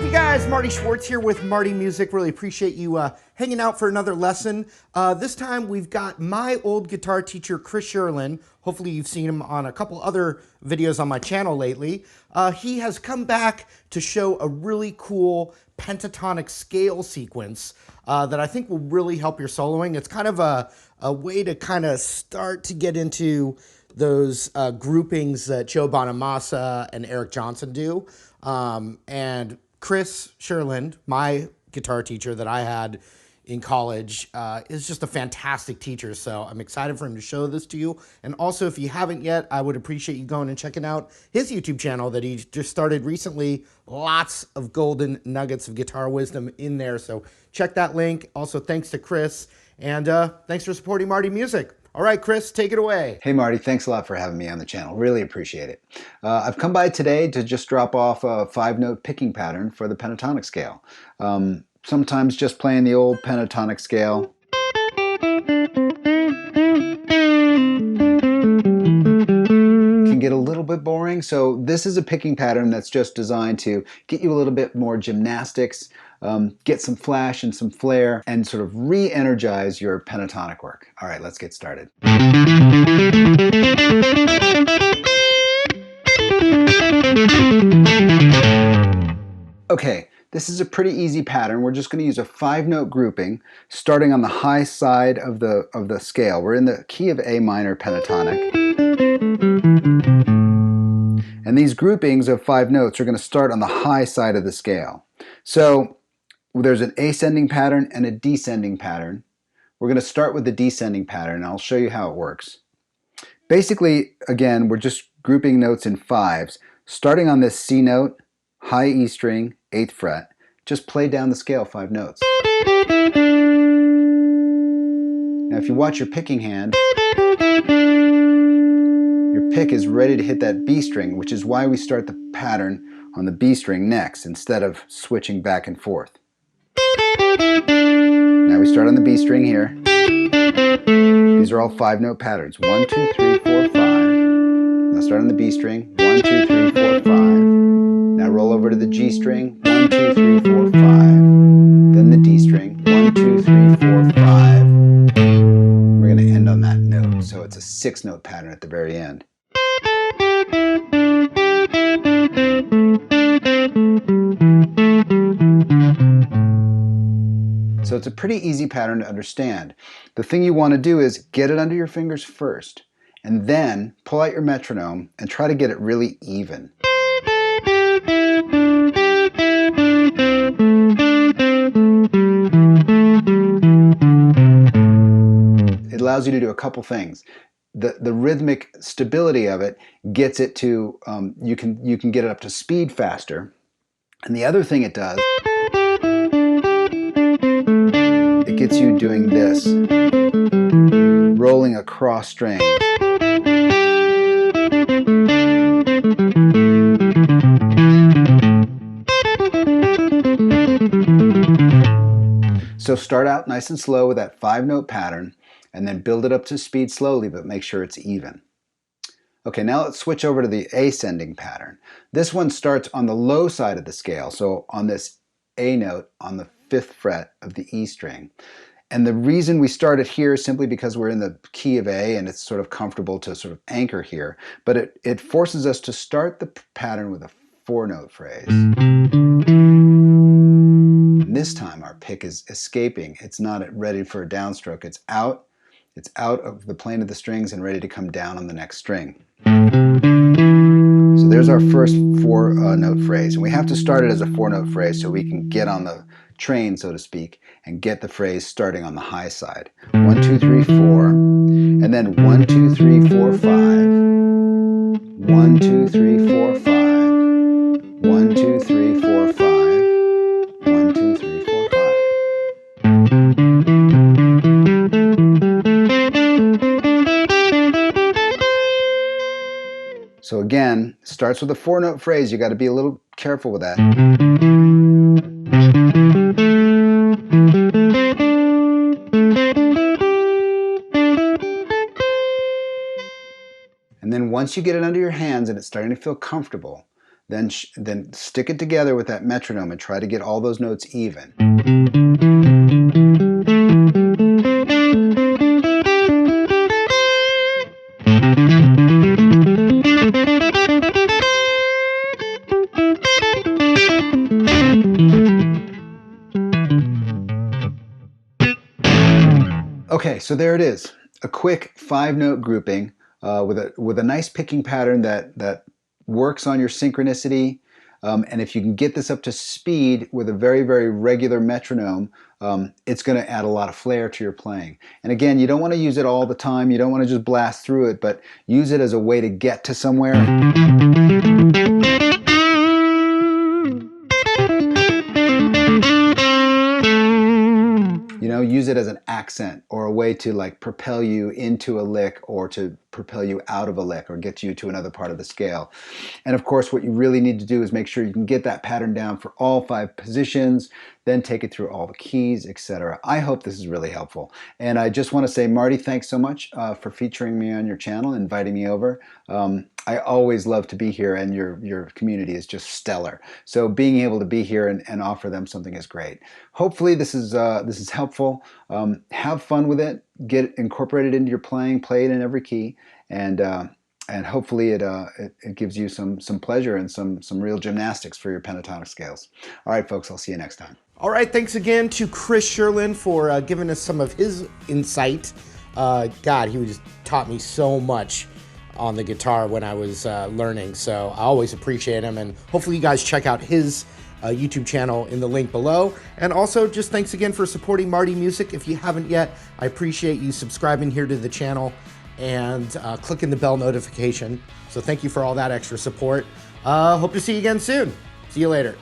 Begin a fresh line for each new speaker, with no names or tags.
up, you guys? Marty Schwartz here with Marty Music. Really appreciate you hanging out for another lesson. This time we've got my old guitar teacher, Chris Sherlin. Hopefully you've seen him on a couple other videos on my channel lately. He has come back to show a really cool pentatonic scale sequence that I think will really help your soloing. It's kind of a way to kind of start to get into those groupings that Joe Bonamassa and Eric Johnson do. And Chris Sherlin, my guitar teacher that I had in college, is just a fantastic teacher. So I'm excited for him to show this to you. And also, if you haven't yet, I would appreciate you going and checking out his YouTube channel that he just started recently. Lots of golden nuggets of guitar wisdom in there. So check that link. Also, thanks to Chris. And thanks for supporting Marty Music. All right, Chris, take it away.
Hey, Marty, thanks a lot for having me on the channel. Really appreciate it. I've come by today to just drop off a 5-note picking pattern for the pentatonic scale. Sometimes just playing the old pentatonic scale can get a little bit boring, so this is a picking pattern that's just designed to get you a little bit more gymnastics, get some flash and some flair, and sort of re-energize your pentatonic work. All right, let's get started. Okay, this is a pretty easy pattern. We're just going to use a 5-note grouping starting on the high side of the scale. We're in the key of A minor pentatonic. And these groupings of 5 notes are going to start on the high side of the scale. So there's an ascending pattern and a descending pattern. We're going to start with the descending pattern, and I'll show you how it works. Basically, again, we're just grouping notes in 5s. Starting on this C note, high E string, 8th fret, just play down the scale 5 notes. Now if you watch your picking hand, your pick is ready to hit that B string, which is why we start the pattern on the B string next instead of switching back and forth. Now we start on the B string here. These are all 5-note patterns. 1, 2, 3, 4, 5. Now start on the B string. 1, 2, 3, 4, 5. Now roll over to the G string. 1, 2, 3, 4, 5. Then the D string. 1, 2, 3, 4, 5. We're going to end on that note, so it's a 6-note pattern at the very end. So it's a pretty easy pattern to understand. The thing you want to do is get it under your fingers first, and then pull out your metronome and try to get it really even. It allows you to do a couple things. The rhythmic stability of it gets it to, you can get it up to speed faster. And the other thing it does, it gets you doing this, rolling across strings. So start out nice and slow with that 5-note pattern, and then build it up to speed slowly, but make sure it's even. Okay, now let's switch over to the ascending pattern. This one starts on the low side of the scale, so on this A note on the 5th fret of the E string. And the reason we start it here is simply because we're in the key of A and it's sort of comfortable to sort of anchor here, but it forces us to start the pattern with a 4-note phrase. And this time our pick is escaping. It's not ready for a downstroke. It's out of the plane of the strings and ready to come down on the next string. So there's our first 4-note phrase. And we have to start it as a 4-note phrase so we can get on the train, so to speak, and get the phrase starting on the high side. 1, 2, 3, 4, and then 1, 2, 3, 4, 5. 1, 2, 3, 4, 5. 1, 2, 3, 4, 5. 1, 2, 3, 4, 5. So again, starts with a 4-note phrase. You got to be a little careful with that. And then once you get it under your hands and it's starting to feel comfortable, then stick it together with that metronome and try to get all those notes even. Okay, so there it is. A quick 5-note grouping with a nice picking pattern that works on your synchronicity. And if you can get this up to speed with a very, very regular metronome, it's going to add a lot of flair to your playing. And again, you don't want to use it all the time. You don't want to just blast through it, but use it as a way to get to somewhere. You know, use it as an accent or a way to like propel you into a lick or to propel you out of a lick or get you to another part of the scale. And of course, what you really need to do is make sure you can get that pattern down for all 5 positions, then take it through all the keys, etc. I hope this is really helpful. And I just want to say, Marty, thanks so much for featuring me on your channel, inviting me over. I always love to be here, and your community is just stellar. So being able to be here and offer them something is great. Hopefully this is helpful. Have fun with it. Get it incorporated into your playing. Play it in every key, and hopefully it gives you some pleasure and some real gymnastics for your pentatonic scales. All right, folks. I'll see you next time.
All right, thanks again to Chris Sherlin for giving us some of his insight. God, he just taught me so much on the guitar when I was learning, so I always appreciate him, and hopefully you guys check out his YouTube channel in the link below. And also, just thanks again for supporting Marty Music. If you haven't yet, I appreciate you subscribing here to the channel and clicking the bell notification. So thank you for all that extra support. Hope to see you again soon. See you later.